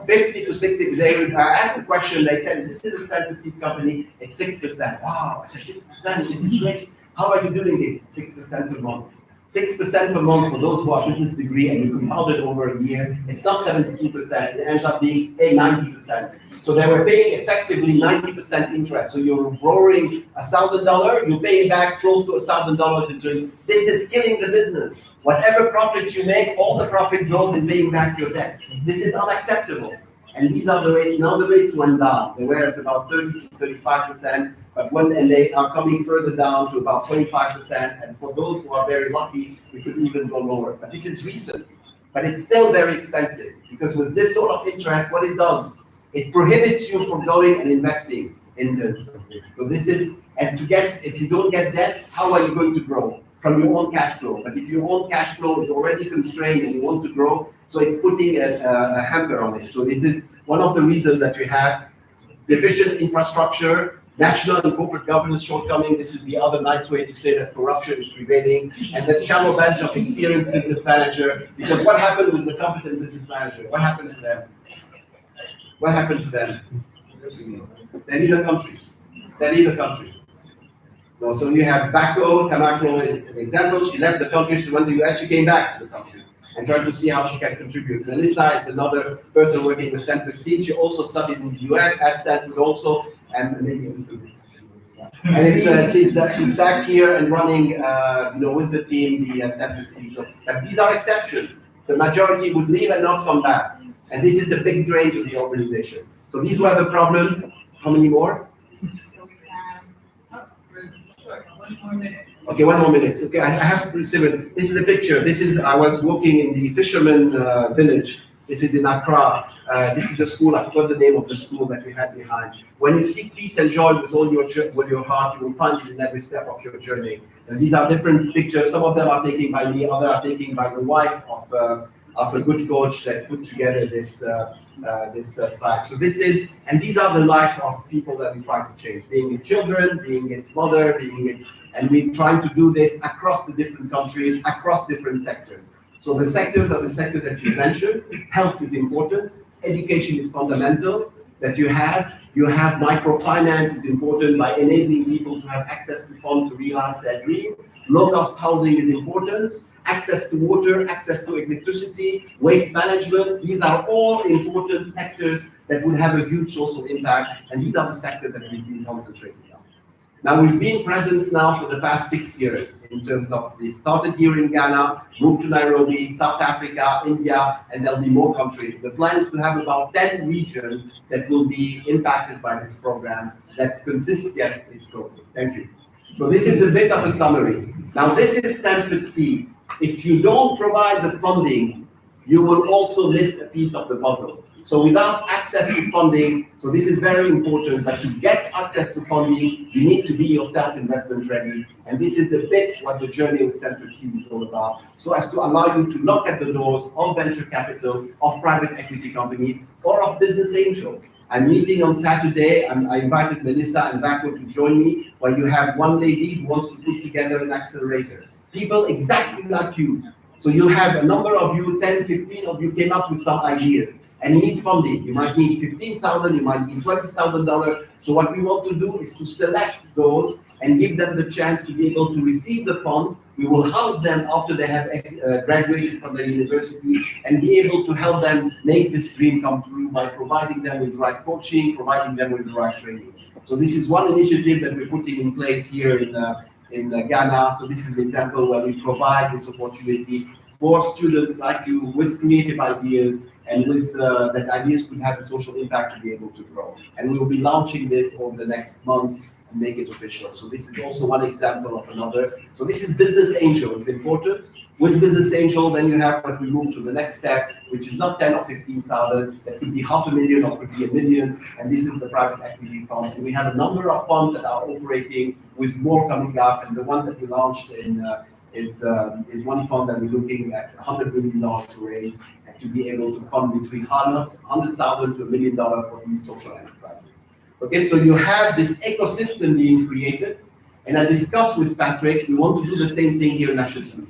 50 to 60, I asked a question, they said, this is a Stanford Seed company, it's 6%. Wow, I said 6%, this is great. How are you doing it? 6% per month. 6% per month for those who are business degree and you compound it over a year, it's not 72%, it ends up being 90%. So they were paying effectively 90% interest. So you're borrowing $1,000, you're paying back close to $1,000 in terms. This is killing the business. Whatever profit you make, all the profit goes in paying back your debt. This is unacceptable. And these are the rates. Now the rates went down. They were at about 30 to 35%, but and they are coming further down to about 25%. And for those who are very lucky, we could even go lower. But this is recent. But it's still very expensive because with this sort of interest, what it does, it prohibits you from going and investing in terms of this. So this is, and to get, if you don't get debt, how are you going to grow? From your own cash flow. But if your own cash flow is already constrained and you want to grow, so it's putting a hamper on it. So this is one of the reasons that we have deficient infrastructure, national and corporate governance shortcoming. This is the other nice way to say that corruption is prevailing. And the shallow bench of experienced business manager, because what happened with the competent business manager? What happened to them? What happened to them? They leave the country. They leave the country. No, so you have Bako, Tamako is an example. She left the country, she went to the US, she came back to the country and tried to see how she can contribute. Melissa is another person working with Stanford Seed. She also studied in the US at Stanford also, and maybe she's back here and running, with the team, the Stanford Seed. So, but these are exceptions. The majority would leave and not come back, and this is a big drain to the organization. So these were the problems. How many more? One more minute. Okay, 1 more minute. Okay, I have to receive it. This is a picture. I was walking in the fisherman village. This is in Accra. This is a school. I forgot the name of the school that we had behind. When you seek peace and joy with all your heart, you will find it in every step of your journey. And these are different pictures. Some of them are taken by me. Others are taken by the wife of a good coach that put together this slide. So these are the life of people that we try to change, being it children, being it mother, and we're trying to do this across the different countries, across different sectors. So the sectors are the sector that you mentioned. Health is important, education is fundamental, that you have microfinance is important by enabling people to have access to funds to realize their dreams. Low-cost housing is important. Access to water, access to electricity, waste management. These are all important sectors that will have a huge social impact, and these are the sectors that we've been concentrating on. Now, we've been present now for the past 6 years in terms of they started here in Ghana, moved to Nairobi, South Africa, India, and there'll be more countries. The plan is to have about 10 regions that will be impacted by this program that consists, yes, it's closing. Thank you. So this is a bit of a summary. Now, this is Stanford Seed. If you don't provide the funding, you will also miss a piece of the puzzle. So without access to funding, so this is very important, but to get access to funding, you need to be yourself investment ready. And this is a bit what the journey with Stanford Seed is all about, so as to allow you to knock at the doors of venture capital, of private equity companies, or of business angel. I'm meeting on Saturday, and I invited Melissa and Bako to join me, where you have one lady who wants to put together an accelerator. People exactly like you. So you have a number of you, 10, 15 of you came up with some ideas. And you need funding. You might need $15,000, you might need $20,000. So what we want to do is to select those and give them the chance to be able to receive the funds. We will house them after they have graduated from the university and be able to help them make this dream come true by providing them with the right coaching, providing them with the right training. So this is one initiative that we're putting in place here in Ghana. So this is an example where we provide this opportunity for students like you with creative ideas and with that ideas could have a social impact to be able to grow. And we will be launching this over the next months and make it official. So this is also one example of another. So this is Business Angel. It's important. With Business Angel, then you have what we move to the next step, which is not 10 or 15,000. That could be $500,000 or could be $1 million. And this is the private equity fund. And we have a number of funds that are operating with more coming up. And the one that we launched is one fund that we're looking at $100 million to raise and to be able to fund between $100,000 to $1 million for these social enterprises. Okay, so you have this ecosystem being created, and I discussed with Patrick, we want to do the same thing here in HSC.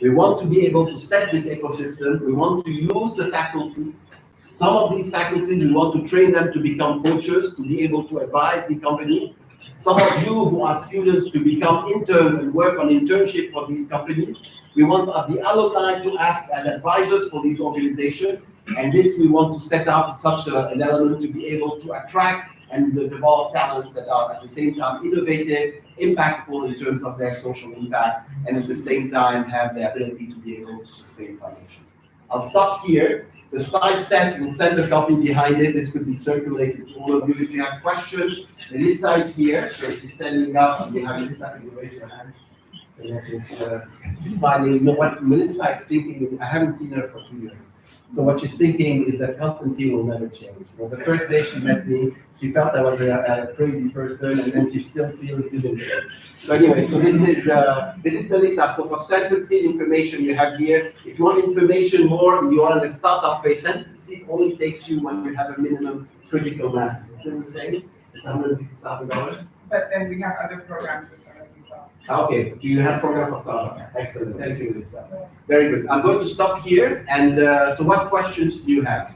We want to be able to set this ecosystem. We want to use the faculty. Some of these faculties, we want to train them to become coaches, to be able to advise the companies. Some of you who are students to become interns and work on internship for these companies. We want the alumni to act as advisors for these organizations. And this we want to set up such an element to be able to attract and develop talents that are at the same time innovative, impactful in terms of their social impact, and at the same time have the ability to be able to sustain financially. I'll stop here. The slide set will send a copy behind it. This could be circulated to all of you. If you have questions, Melissa is here. So she's standing up, and you have Melissa, can you raise your hand? She's smiling. You know what Melissa is thinking? I haven't seen her for 2 years. So what she's thinking is that Constantine will never change. Well, the first day she met me, she felt I was a crazy person, and then she still feels it didn't change. So anyway, so this is Melissa. So for Stanford Seed information you have here. If you want information more, you are in the startup phase. Stanford Seed only takes you when you have a minimum critical mass. Is it still the same? It's $150,000? But then we have other programs for startups as well. Okay, you have program for startups. Excellent, thank you, Lisa. Very good. I'm going to stop here, and so what questions do you have?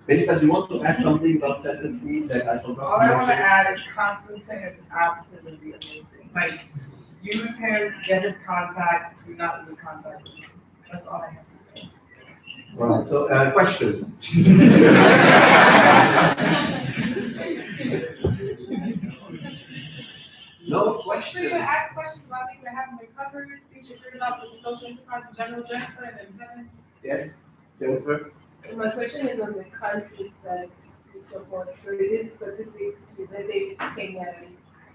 Melissa, do you want to add something about Central Seed that I forgot? All I want to add is Constantine is absolutely amazing. Like, use him, get his contact, do not lose contact with him. That's all I have to say. Right, so questions? No We're questions? gonna ask questions about things that haven't been covered, things you're hearing about the social enterprise in general, Jennifer, and then Kevin. Yes, Jennifer? So my question is on the countries that you support. So it is specific to, let's say it's Kenya.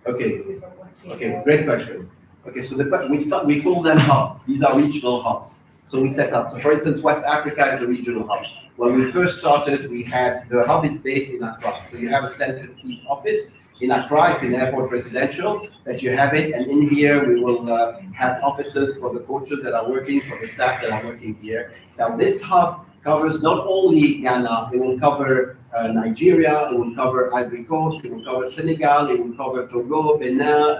Okay. you support Kenya. Okay, great question. Okay, so we call them hubs. These are regional hubs. So we set up, so for instance, West Africa is a regional hub. When we first started, we had, the hub is based in Accra. So you have a Central Seed office in Accra, it's in Airport Residential, that you have it. And in here, we will have offices for the coaches that are working, for the staff that are working here. Now, this hub covers not only Ghana, it will cover Nigeria, it will cover Ivory Coast, it will cover Senegal, it will cover Togo, Benin,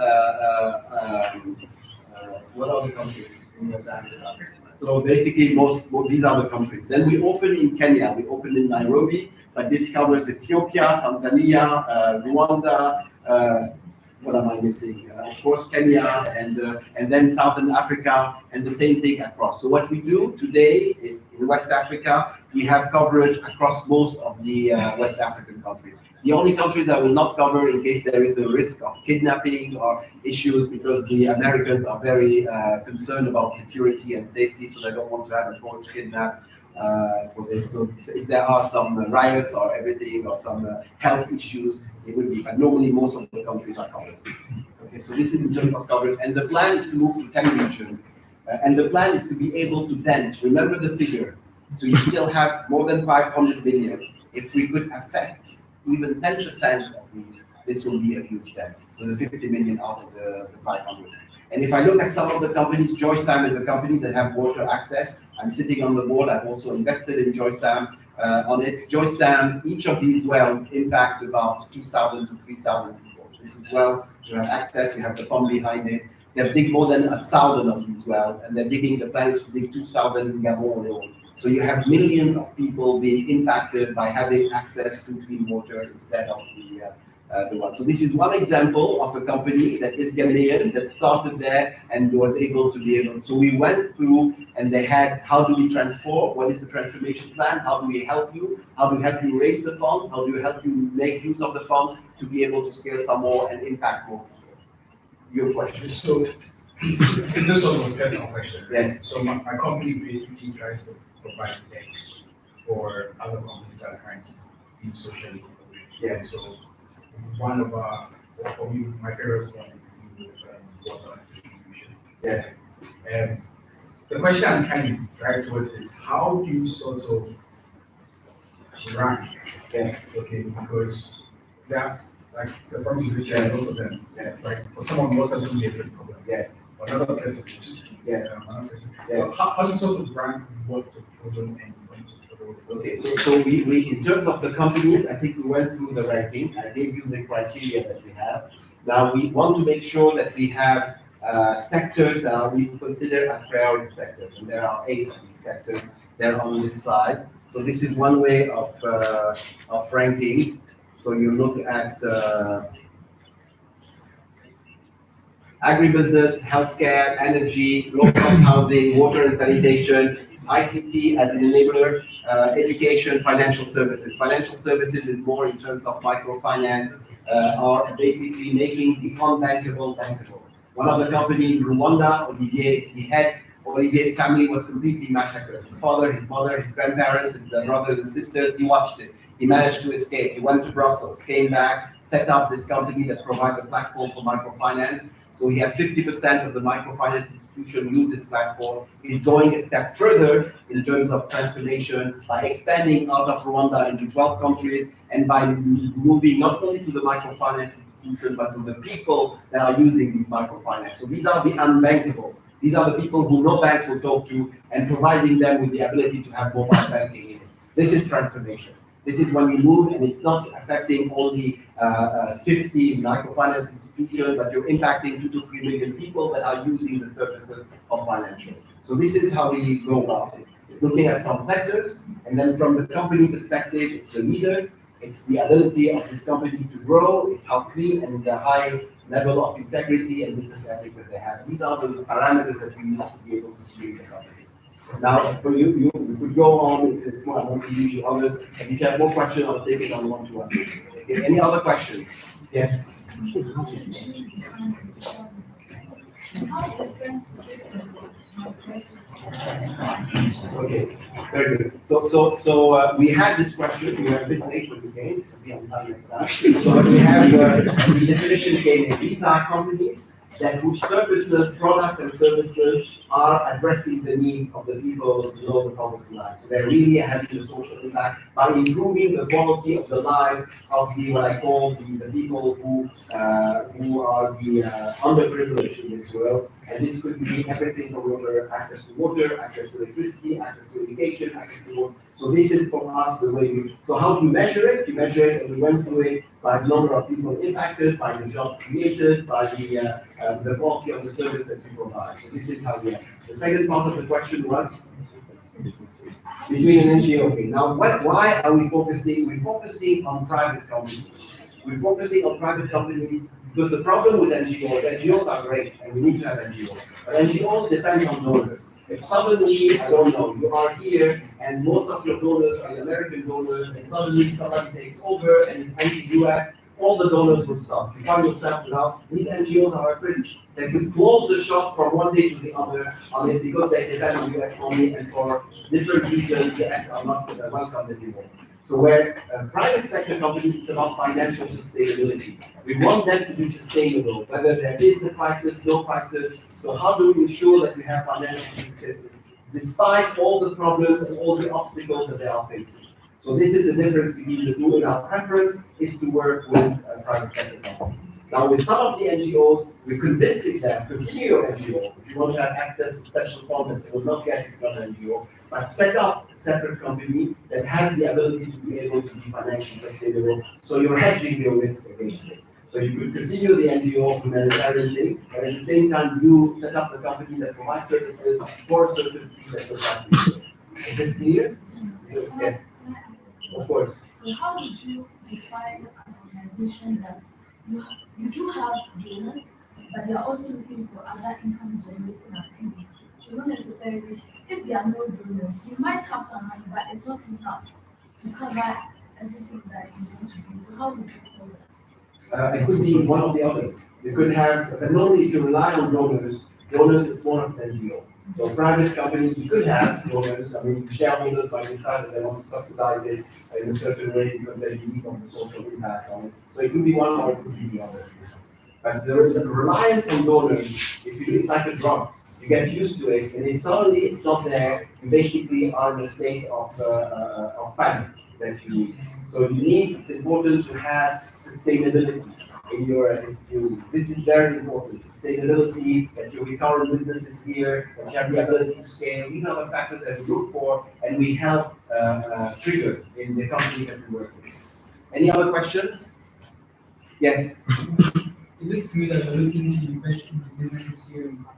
what other countries in West Africa? So basically, these are the countries. Then we open in Kenya, we open in Nairobi, but this covers Ethiopia, Tanzania, Rwanda, what am I missing? Of course, Kenya, and then Southern Africa, and the same thing across. So what we do today is in West Africa, we have coverage across most of the West African countries. The only countries I will not cover in case there is a risk of kidnapping or issues, because the Americans are very concerned about security and safety, so they don't want to have a coach kidnapped for this. So if there are some riots or everything or some health issues, it will be, but normally most of the countries are covered. Okay, so this is in terms of coverage, and the plan is to move to 10 regions, and the plan is to be able to dent, remember the figure, so you still have more than 500 billion. If we could affect even 10% of these, this will be a huge dent, with the 50 million out of the 500. And if I look at some of the companies, Joysam is a company that have water access. I'm sitting on the board. I've also invested in Joysam on it. Joysam, each of these wells impact about 2,000 to 3,000 people. This is well, you have access, you have the pump behind it. They dig more than 1,000 of these wells, and they're digging, the plan is to dig 2,000 in Gabon alone. So you have millions of people being impacted by having access to clean water instead of the one. So this is one example of a company that is Ghanaian that started there and was able to be able. So we went through and they had, how do we transform? What is the transformation plan? How do we help you? How do we help you raise the funds? How do we help you make use of the funds to be able to scale some more and impact more? Your question. So this was a personal question. Yes. So my company basically tries to provide tech for other companies that are trying to be socially. Yeah. So one of our, for me, my favorite one is water distribution. Yes. And the question I'm trying to drive towards is how do you sort of rank? Yes. Okay, because that, like the problems with this, both of them. Yes. Like for someone, water is going to be a big problem. Yes. For another person, just Yes. another person. Yes. So how do you sort of rank what to follow and when to follow? Okay, so we in terms of the companies, I think we went through the ranking. I gave you the criteria that we have. Now we want to make sure that we have sectors that we consider as priority sectors, and there are 8 of these sectors there on this slide. So this is one way of ranking. So you look at agribusiness, healthcare, energy, low-cost housing, water and sanitation, ICT as an enabler, education, financial services. Financial services is more in terms of microfinance, are basically making the unbankable bankable. One of the company in Rwanda, Olivier is the head. Olivier's family was completely massacred. His father, his mother, his grandparents, his brothers and sisters, he watched it. He managed to escape. He went to Brussels, came back, set up this company that provides a platform for microfinance. So he has 50% of the microfinance institution use this platform. He's going a step further in terms of transformation by expanding out of Rwanda into 12 countries and by moving not only to the microfinance institution, but to the people that are using these microfinance. So these are the unbankable. These are the people who no banks will talk to and providing them with the ability to have mobile banking in it. This is transformation. This is when we move and it's not affecting only 50 microfinance institutions, but you're impacting 2 to 3 million people that are using the services of financials. So this is how we go about it. It's looking at some sectors, and then from the company perspective, it's the leader, it's the ability of this company to grow, it's how clean and the high level of integrity and business ethics that they have. These are the parameters that we use to be able to screen the company. Now, for you could go on if it's more, I want to use you others, and if you have more questions, I'll take it on one-to-one basis. Okay, any other questions? Yes? Okay, very good. So we had this question, we were a bit late when we came, so we have done next time. So we have the definition came in. These are companies that whose services, product and services are addressing the needs of the people below the poverty line. So they're really having a social impact by improving the quality of the lives of the what I call the people who are the underprivileged in this world. And this could be everything from access to water, access to electricity, access to education, access to water. So this is for us the way we. So how do you measure it? You measure it, and we went through it by the number of people impacted, by the job created, by the quality of the service that you provide. So this is how we. The second part of the question was between an NGO. Okay, now why are we focusing? We're focusing on private companies. We're focusing on private companies because the problem with NGOs are great, and we need to have NGOs. But NGOs depend on donors. If suddenly, I don't know, you are here and most of your donors are American donors, and suddenly somebody takes over and is anti-US, all the donors will stop. You find yourself now, these NGOs are at risk. They could close the shop from one day to the other on it because they depend on US only, and for different reasons, the US are not welcome anymore. So where private sector companies, it's about financial sustainability. We want them to be sustainable, whether there is a crisis, no crisis. So how do we ensure that we have financial sustainability despite all the problems and all the obstacles that they are facing? So this is the difference between the two, and our preference is to work with private sector companies. Now with some of the NGOs, we're convincing them, continue your NGO. If you want to have access to special funds that they will not get if you're an NGO, but set up a separate company that has the ability to be able to be financially sustainable. So you're hedging your risk against it. So you could continue the NGO humanitarian things, but at the same time you set up the company that provides services for certain things that provides. Is this clear? Yes. Of course. So how would you define an organization that you do have donors, but they are also looking for other income generating activities? So not necessarily, if there are no donors, you might have some money, but it's not enough to cover everything that you want to do. So how would you call that? It could be one or the other. You could have, but normally if you rely on donors is one of the NGO. So private companies, you could have donors, I mean, shareholders might decide that they want to subsidize it in a certain way because they believe on the social impact on it. So it could be one or it could be the other. But the reliance on donors, it's like a drug. You get used to it, and if suddenly it's not there, you basically are in a state of panic that you need. So it's important to have sustainability in your, this is very important. Sustainability, that your recurrent business is here, that you have the ability to scale. These are the factors that we look for, and we help trigger in the companies that we work with. Any other questions? Yes. It looks to me like you're looking to invest into businesses here in Africa.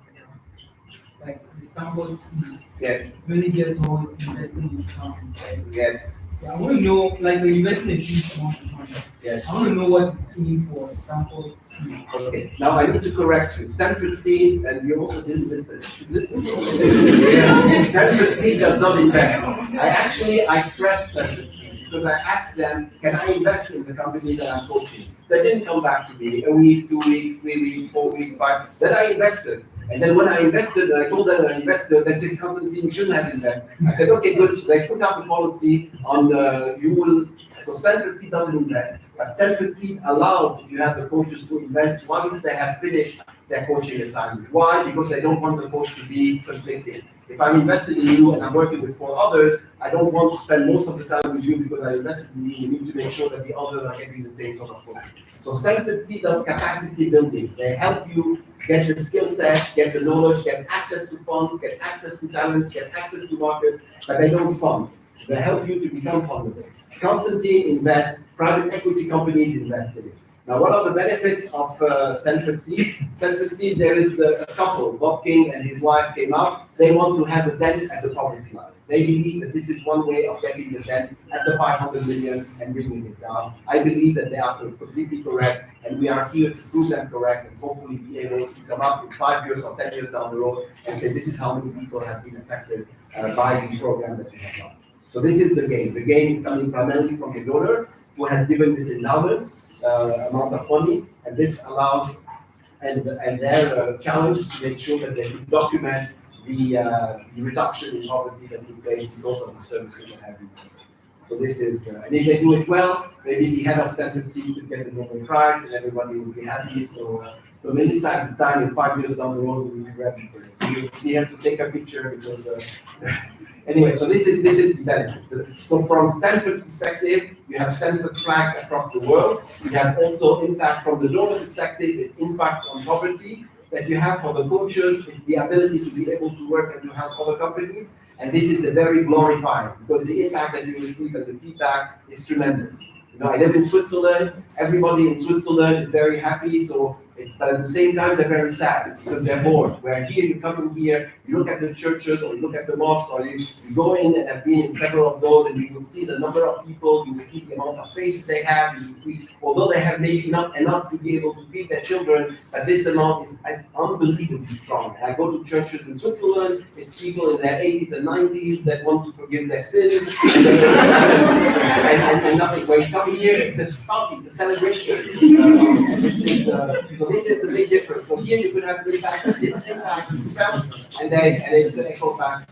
Like the Stanford Seed. Yes. Many get towards investing in companies. Yes. Yeah, I want to know, like they're investing a huge amount of money. Yes. I want to know what is in for Stanford Seed. Okay. Now I need to correct you. Stanford Seed, and you also didn't listen. You should listen. Yeah. Stanford Seed does not invest. I stressed Stanford Seed because I asked them, can I invest in the company that I'm coaching? They didn't come back to me a week, 2 weeks, 3 weeks, 4 weeks, 5. Then I invested. And then when I invested, and I told them that I invested, they said, Constantine, you shouldn't have invested. I said, okay, good. So they put out a policy on so Stanford Seed doesn't invest. But Stanford Seed allows, if you have the coaches to invest once they have finished their coaching assignment. Why? Because they don't want the coach to be conflicted. If I'm invested in you and I'm working with 4 others, I don't want to spend most of the time with you because I invested in you. You need to make sure that the others are getting the same sort of coaching. So Stanford Seed does capacity building. They help you get the skill set, get the knowledge, get access to funds, get access to talents, get access to markets, but they don't fund. They help you to become fundable. Constantine invests, private equity companies invest in it. Now, what are the benefits of Stanford Seed? Stanford Seed, there is a couple, Bob King and his wife came out. They want to have a dent at the poverty line. They believe that this is one way of getting the dent at the 500 million and bringing it down. I believe that they are completely correct, and we are here to prove them correct and hopefully be able to come up in 5 years or 10 years down the road and say this is how many people have been affected by the program that we have launched. So this is the gain. The gain is coming primarily from the donor who has given this endowment amount of money, and this allows and their challenge is to make sure that they document the reduction in poverty that took place because of the services that have been done. So this is, and if they do it well, maybe the head of Stanford Seed could get the Nobel Prize and everybody will be happy. So Melissa at the time, in 5 years down the road, will be ready for it. So she has to take a picture because, anyway, so this is the benefit. So from Stanford perspective, you have Stanford flag across the world. You have also impact from the donor perspective, it's impact on poverty that you have for the coaches, it's the ability to be able to work and to help other companies. And this is a very glorified because the impact that you receive and the feedback is tremendous. You know, I live in Switzerland. Everybody in Switzerland is very happy. So it's, but at the same time, they're very sad because they're bored. Where here, you come in here, you look at the churches or you look at the mosques or you go in and have been in several of those and you will see the number of people, you will see the amount of faith they have, you will see, although they have maybe not enough to be able to feed their children, but this amount is unbelievably strong. And I go to churches in Switzerland, it's people in their 80s and 90s that want to forgive their sins and nothing. When you come here, it's a party, it's a celebration. So this is the big difference. So here you could have the impact of this impact itself, and it's an echo back.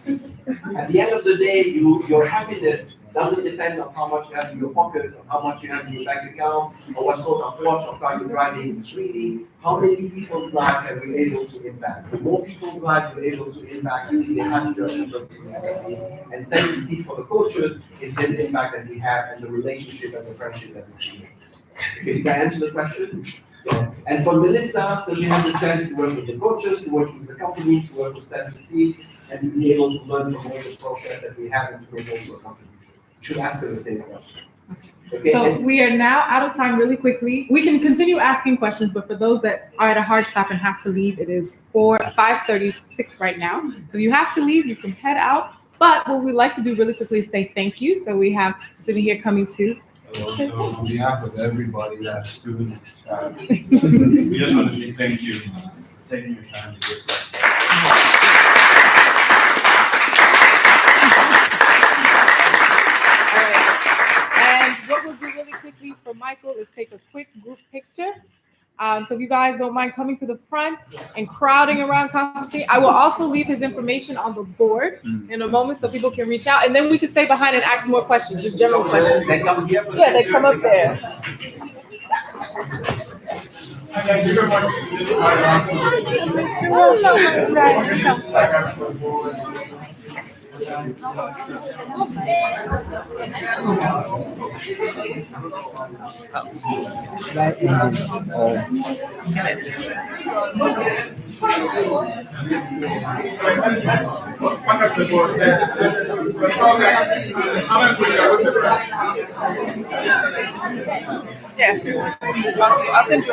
At the end of the day, your happiness doesn't depend on how much you have in your pocket, or how much you have in your bank account, or what sort of watch or car you're driving. It's really how many people's lives have we able to impact. The more people's lives we're able to impact, the happier people. And Stanford Seed for the coaches is this impact that we have and the relationship and the friendship that we create. Okay, can I answer the question? Yes. And for Melissa, so she has the chance to work with the coaches, to work with the companies, to work with Stanford Seed, and to be able to learn from all the process that we have and to make also a contribution. You should ask her the same question. Okay. So we are now out of time really quickly. We can continue asking questions, but for those that are at a hard stop and have to leave, it is 5:36 right now. So you have to leave, you can head out. But what we'd like to do really quickly is say thank you. So we have sitting here coming to. So on behalf of everybody, that students, we just want to say thank you for taking your time to get that. What we'll do really quickly for Michael is take a quick group picture. So if you guys don't mind coming to the front and crowding around Constantine, I will also leave his information on the board in a moment so people can reach out, and then we can stay behind and ask more questions, just general questions. They come here. Yeah, they come up there. Yes. I'll send you